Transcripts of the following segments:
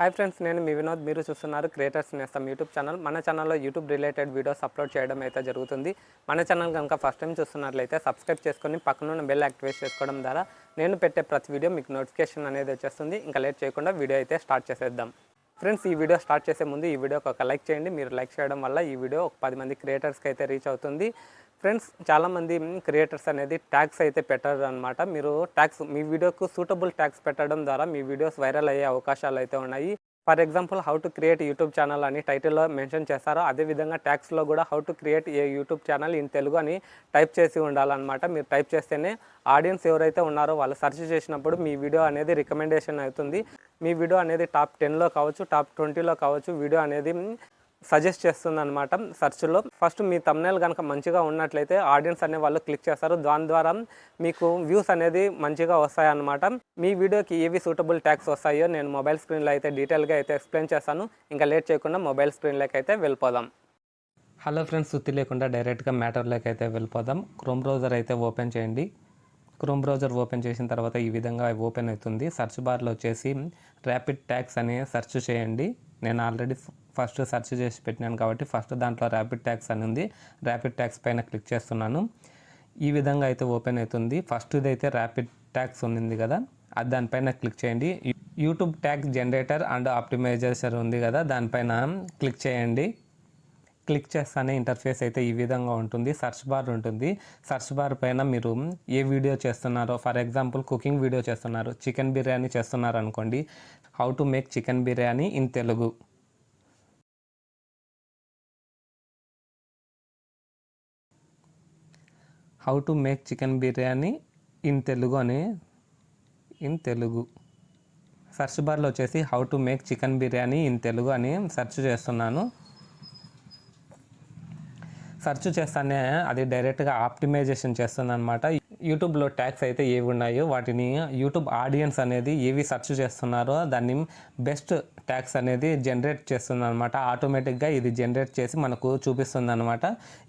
Hi friends, నేను మీ వినోద్. మీరు చూస్తున్నారు క్రియేటర్స్ నేస్తం యూట్యూబ్ ఛానల్. మన ఛానల్లో యూట్యూబ్ రిలేటెడ్ వీడియోస్ అప్లోడ్ చేయడం అయితే జరుగుతుంది. మన ఛానల్ కనుక ఫస్ట్ టైం చూస్తున్నట్లయితే సబ్స్క్రైబ్ చేసుకొని పక్కనున్న బెల్ యాక్టివేట్ చేసుకోవడం ద్వారా నేను పెట్టే ప్రతి వీడియో మీకు నోటిఫికేషన్ అనేది వచ్చేస్తుంది. ఇంకా లేట్ చేయకుండా వీడియో అయితే స్టార్ట్ చేసేద్దాం. ఫ్రెండ్స్, ఈ వీడియో స్టార్ట్ చేసే ముందు ఈ వీడియోకి ఒక లైక్ చేయండి. మీరు లైక్ చేయడం వల్ల ఈ వీడియో ఒక 10 మంది క్రియేటర్స్కి అయితే రీచ్ అవుతుంది. ఫ్రెండ్స్, చాలామంది క్రియేటర్స్ అనేది ట్యాగ్స్ అయితే పెట్టరు అనమాట. మీరు ట్యాగ్స్ మీ వీడియోకు సూటబుల్ ట్యాగ్స్ పెట్టడం ద్వారా మీ వీడియోస్ వైరల్ అయ్యే అవకాశాలు అయితే ఉన్నాయి. For example, how to create YouTube channel అని టైటిల్లో మెన్షన్ చేస్తారో అదేవిధంగా ట్యాగ్స్లో కూడా how to create a YouTube channel in Telugu అని టైప్ చేసి ఉండాలన్నమాట. మీరు టైప్ చేస్తేనే ఆడియన్స్ ఎవరైతే ఉన్నారో వాళ్ళు సెర్చ్ చేసినప్పుడు మీ వీడియో అనేది రికమెండేషన్ అవుతుంది. మీ వీడియో అనేది టాప్ 10లో కావచ్చు, టాప్ 20లో కావచ్చు వీడియో అనేది సజెస్ట్ చేస్తుంది అనమాట సెర్చ్లో. ఫస్ట్ మీ థంబ్నెయిల్ కనుక మంచిగా ఉన్నట్లయితే ఆడియన్స్ అనే వాళ్ళు క్లిక్ చేస్తారు. దాని ద్వారా మీకు వ్యూస్ అనేది మంచిగా వస్తాయన్నమాట. మీ వీడియోకి ఏవి సూటబుల్ ట్యాగ్స్ వస్తాయో నేను మొబైల్ స్క్రీన్లో అయితే డీటెయిల్గా అయితే ఎక్స్ప్లెయిన్ చేస్తాను. ఇంకా లేట్ చేయకుండా మొబైల్ స్క్రీన్లోకి అయితే వెళ్ళిపోదాం. హలో ఫ్రెండ్స్, సుత్తి లేకుండా డైరెక్ట్గా మ్యాటర్లోకి అయితే వెళ్ళిపోదాం. క్రోమ్ బ్రౌజర్ అయితే ఓపెన్ చేయండి. క్రోమ్ బ్రౌజర్ ఓపెన్ చేసిన తర్వాత ఈ విధంగా ఓపెన్ అవుతుంది. సెర్చ్ బార్లో వచ్చేసి ర్యాపిడ్ ట్యాగ్స్ అని సెర్చ్ చేయండి. నేను ఆల్రెడీ ఫస్ట్ సెర్చ్ చేసి పెట్టినాను కాబట్టి ఫస్ట్ దాంట్లో ర్యాపిడ్ ట్యాగ్స్ అని ఉంది. ర్యాపిడ్ ట్యాగ్స్ పైన క్లిక్ చేస్తున్నాను. ఈ విధంగా అయితే ఓపెన్ అవుతుంది. ఫస్ట్ ఇదైతే ర్యాపిడ్ ట్యాగ్స్ ఉంది కదా, అది దానిపైన క్లిక్ చేయండి. YouTube tag generator and optimization ఉంది కదా, దానిపైన క్లిక్ చేయండి. క్లిక్ చేస్తానే ఇంటర్ఫేస్ అయితే ఈ విధంగా ఉంటుంది. సెర్చ్ బార్ ఉంటుంది. సెర్చ్ బార్ పైన మీరు ఏ వీడియో చేస్తున్నారో, ఫర్ ఎగ్జాంపుల్ కుకింగ్ వీడియో చేస్తున్నారు, చికెన్ బిర్యానీ చేస్తున్నారు అనుకోండి, how to make chicken biryani in Telugu. How to make chicken biryani in Telugu అని సెర్చ్ బార్లో వచ్చేసి how to make chicken biryani in Telugu అని సెర్చ్ చేస్తున్నాను. సెర్చ్ చేస్తానే అది డైరెక్ట్గా ఆప్టిమైజేషన్ చేస్తుంది అనమాట. యూట్యూబ్లో ట్యాగ్స్ అయితే ఏవి ఉన్నాయో వాటిని యూట్యూబ్ ఆడియన్స్ అనేది ఏవి సెర్చ్ చేస్తున్నారో దాన్ని బెస్ట్ ట్యాగ్స్ అనేది జనరేట్ చేస్తుంది అనమాట. ఆటోమేటిక్గా ఇది జనరేట్ చేసి మనకు చూపిస్తుంది అనమాట.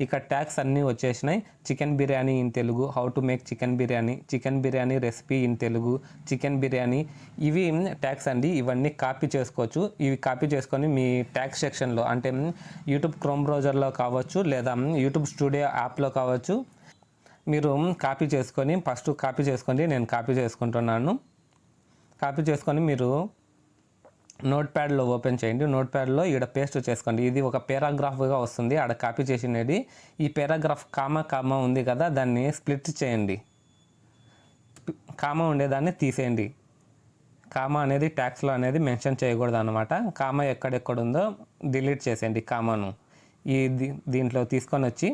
ఇక ట్యాగ్స్ అన్నీ వచ్చేసినాయి. Chicken biryani in Telugu, how to make chicken biryani, chicken biryani recipe in Telugu, chicken biryani, ఇవి ట్యాగ్స్ అండి. ఇవన్నీ కాపీ చేసుకోవచ్చు. ఇవి కాపీ చేసుకొని మీ ట్యాగ్ సెక్షన్లో అంటే యూట్యూబ్ క్రోమ్ బ్రౌజర్లో కావచ్చు లేదా యూట్యూబ్ స్టూడియో యాప్లో కావచ్చు మీరు కాపీ చేసుకొని ఫస్ట్ కాపీ చేసుకోండి. నేను కాపీ చేసుకుంటున్నాను. కాపీ చేసుకొని మీరు నోట్ ప్యాడ్లో ఓపెన్ చేయండి. నోట్ ప్యాడ్లో ఇక్కడ పేస్ట్ చేసుకోండి. ఇది ఒక పేరాగ్రాఫ్గా వస్తుంది. ఆడ కాపీ చేసినది. ఈ పేరాగ్రాఫ్ కామా ఉంది కదా, దాన్ని స్ప్లిట్ చేయండి. కామా ఉండేదాన్ని తీసేయండి. కామా అనేది ట్యాగ్స్లో అనేది మెన్షన్ చేయకూడదు అనమాట. కామా ఎక్కడెక్కడ ఉందో డిలీట్ చేసేయండి. కామాను దీంట్లో తీసుకొని వచ్చి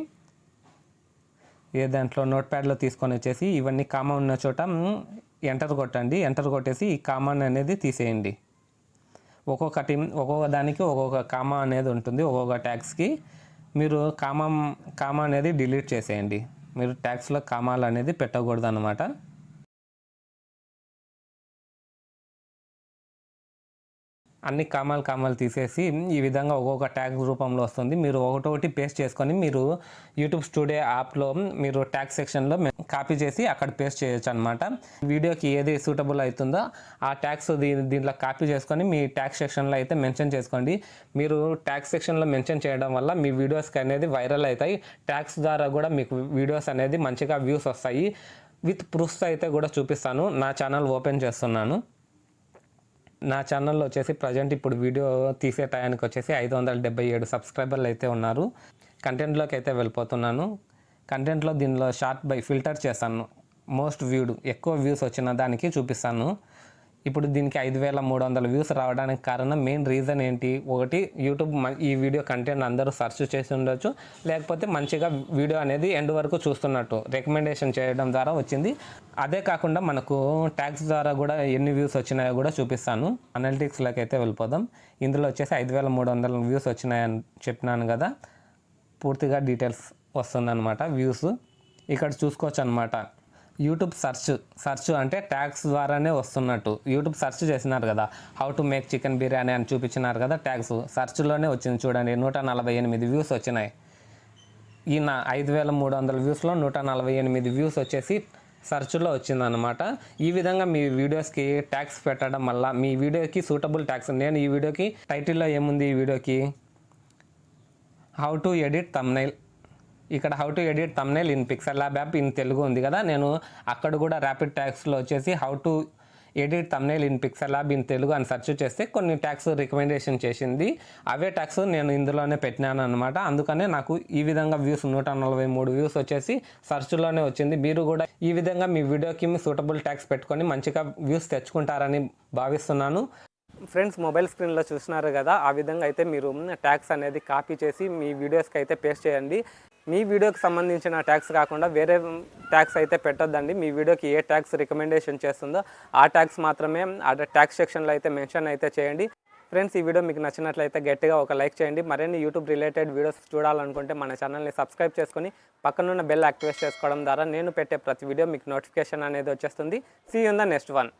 దాంట్లో నోట్ ప్యాడ్లో తీసుకొని వచ్చేసి ఇవన్నీ కామా ఉన్న చోట ఎంటర్ కొట్టండి. ఎంటర్ కొట్టేసి ఈ కామా అనేది తీసేయండి. ఒక్కొక్క దానికి ఒక్కొక్క కామా అనేది ఉంటుంది. ఒక్కొక్క ట్యాగ్స్కి మీరు కామా అనేది డిలీట్ చేసేయండి. మీరు ట్యాగ్స్లో కామాలు అనేది పెట్టకూడదు అనమాట. అన్ని కామాలు తీసేసి ఈ విధంగా ఒక్కొక్క ట్యాగ్ రూపంలో వస్తుంది. మీరు ఒకటొకటి పేస్ట్ చేసుకొని మీరు యూట్యూబ్ స్టూడియో యాప్లో మీరు ట్యాగ్ సెక్షన్లో కాపీ చేసి అక్కడ పేస్ట్ చేయొచ్చు అనమాట. వీడియోకి ఏది సూటబుల్ అవుతుందో ఆ ట్యాగ్స్ దీంట్లో కాపీ చేసుకొని మీ ట్యాగ్ సెక్షన్లో అయితే మెన్షన్ చేసుకోండి. మీరు ట్యాగ్ సెక్షన్లో మెన్షన్ చేయడం వల్ల మీ వీడియోస్కి అనేది వైరల్ అవుతాయి. ట్యాగ్స్ ద్వారా కూడా మీకు వీడియోస్ అనేది మంచిగా వ్యూస్ వస్తాయి. విత్ ప్రూఫ్స్ అయితే కూడా చూపిస్తాను. నా ఛానల్ ఓపెన్ చేస్తున్నాను. నా ఛానల్లో వచ్చేసి ప్రజెంట్ ఇప్పుడు వీడియో తీసే టయానికి వచ్చేసి 577 సబ్స్క్రైబర్లు అయితే ఉన్నారు. కంటెంట్లోకి అయితే వెళ్ళిపోతున్నాను. కంటెంట్లో దీనిలో షార్ట్ బై ఫిల్టర్ చేస్తాను. మోస్ట్ వ్యూడ్ ఎక్కువ వ్యూస్ వచ్చిన దానికి చూపిస్తాను. ఇప్పుడు దీనికి 5300 వ్యూస్ రావడానికి కారణం మెయిన్ రీజన్ ఏంటి? ఒకటి, యూట్యూబ్ ఈ వీడియో కంటెంట్ అందరూ సెర్చ్ చేసి ఉండొచ్చు, లేకపోతే మంచిగా వీడియో అనేది ఎండ్ వరకు చూస్తున్నట్టు రికమెండేషన్ చేయడం ద్వారా వచ్చింది. అదే కాకుండా మనకు ట్యాగ్స్ ద్వారా కూడా ఎన్ని వ్యూస్ వచ్చినాయో కూడా చూపిస్తాను. అనలిటిక్స్లోకి అయితే వెళ్ళిపోదాం. ఇందులో వచ్చేసి 5300 వ్యూస్ వచ్చినాయని చెప్పినాను కదా, పూర్తిగా డీటెయిల్స్ వస్తుందన్నమాట. వ్యూస్ ఇక్కడ చూసుకోవచ్చు అనమాట. యూట్యూబ్ సెర్చ్ అంటే ట్యాగ్స్ ద్వారానే వస్తున్నట్టు. యూట్యూబ్ సెర్చ్ చేసినారు కదా, how to make chicken biryani అని చూపించినారు కదా, ట్యాగ్స్ సెర్చ్లోనే వచ్చింది. చూడండి, 148 వ్యూస్ వచ్చినాయి. ఈ 5300 వ్యూస్లో 148 వ్యూస్ వచ్చేసి సెర్చ్లో వచ్చిందనమాట. ఈ విధంగా మీ వీడియోస్కి ట్యాగ్స్ పెట్టడం వల్ల మీ వీడియోకి సూటబుల్ ట్యాగ్స్, నేను ఈ వీడియోకి టైటిల్లో ఏముంది, ఈ వీడియోకి హౌ టు ఎడిట్ థంబ్నెయిల్, ఇక్కడ how to edit thumbnail in pixel lab app in Telugu ఉంది కదా, నేను అక్కడ కూడా ర్యాపిడ్ ట్యాగ్స్లో వచ్చేసి how to edit thumbnail in pixel lab in Telugu అని సెర్చ్ చేస్తే కొన్ని ట్యాగ్స్ రికమెండేషన్ చేసింది. అవే ట్యాగ్స్ నేను ఇందులోనే పెట్టినాను అనమాట. అందుకనే నాకు ఈ విధంగా వ్యూస్ 143 వ్యూస్ వచ్చేసి సెర్చ్లోనే వచ్చింది. మీరు కూడా ఈ విధంగా మీ వీడియోకి సూటబుల్ ట్యాగ్స్ పెట్టుకొని మంచిగా వ్యూస్ తెచ్చుకుంటారని భావిస్తున్నాను. ఫ్రెండ్స్, మొబైల్ స్క్రీన్లో చూస్తున్నారు కదా, ఆ విధంగా అయితే మీరు ట్యాగ్స్ అనేది కాపీ చేసి మీ వీడియోస్కి అయితే పేస్ట్ చేయండి. మీ వీడియోకి సంబంధించిన ట్యాగ్స్ కాకుండా వేరే ట్యాగ్స్ అయితే పెట్టొద్దండి. మీ వీడియోకి ఏ ట్యాగ్స్ రికమెండేషన్ చేస్తుందో ఆ ట్యాగ్స్ మాత్రమే ఆ ట్యాగ్స్ సెక్షన్లో అయితే మెన్షన్ అయితే చేయండి. ఫ్రెండ్స్, ఈ వీడియో మీకు నచ్చినట్లయితే గట్టిగా ఒక లైక్ చేయండి. మరిన్ని యూట్యూబ్ రిలేటెడ్ వీడియోస్ చూడాలనుకుంటే మన ఛానల్ని సబ్స్క్రైబ్ చేసుకొని పక్కనున్న బెల్ యాక్టివేట్ చేసుకోవడం ద్వారా నేను పెట్టే ప్రతి వీడియో మీకు నోటిఫికేషన్ అనేది వచ్చేస్తుంది. See you in the next one.